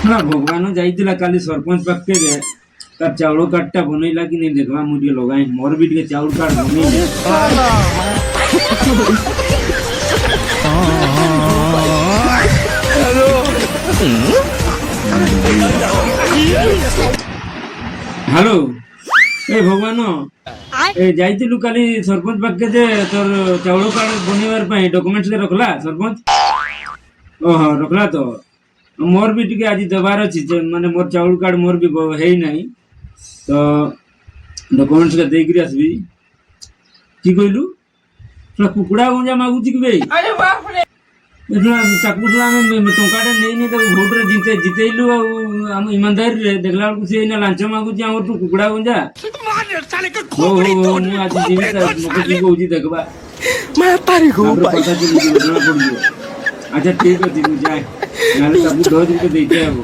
ନା ଭଗବାନ ଯାଇଥିଲା କାଲି ସରପଞ୍ଚ ପାଖକେ ଯେ ତାର ଚାଉଳ କାର୍ଡଟା ବନେଇଲା କି ନାଇଁ ଦେଖବା ମୁଁ ଟିକେ ଲଗାଇ ମୋର ବି ଟିକେ ଚାଉଳ କାର୍ଡ ବନେଇ হ্যালো এই ভগবান এই যাইতিলু কালি সরপঞ্চ পাখকে যে তোর চাউল কার্ড বনাইবার পাই ডকুমেন্টস রখলা সরপঞ্চ ওহ রখলা তো মোর বি টিকে আজ দেবার আছে মানে মোর চাউল কার্ড মোর বি হেই নাই তো ডকুমেন্টস কে দেইকি আসবি কি কইলু তোরা কুকুড়া গঞ্জা মাগুছি কি বে ତାକୁ ଆମେ ଟଙ୍କାଟା ନେଇନି ତାକୁ ଭୋଟରେ ଜିତେଇଲୁ ଆଉ ଆମ ଇମାନଦାରୀରେ ଦେଖିଲା ବେଳକୁ ସେ ଏଇନା ଲାଞ୍ଚ ମାଗୁଛି ଆମଠୁ କୁକୁଡ଼ା ଗଞ୍ଜା ହଉ ହଉ ହଉ ମୁଁ ଆଜି ଯିବି ମତେ କି କହୁଛି ଦେଖବା କଥା ଜଣା ପଡିଯିବ ଆଚ୍ଛା ଠିକ ଅଛି ମୁଁ ଯାଏ ନହେଲେ ତାକୁ 10 ଦେଇତେ ହବ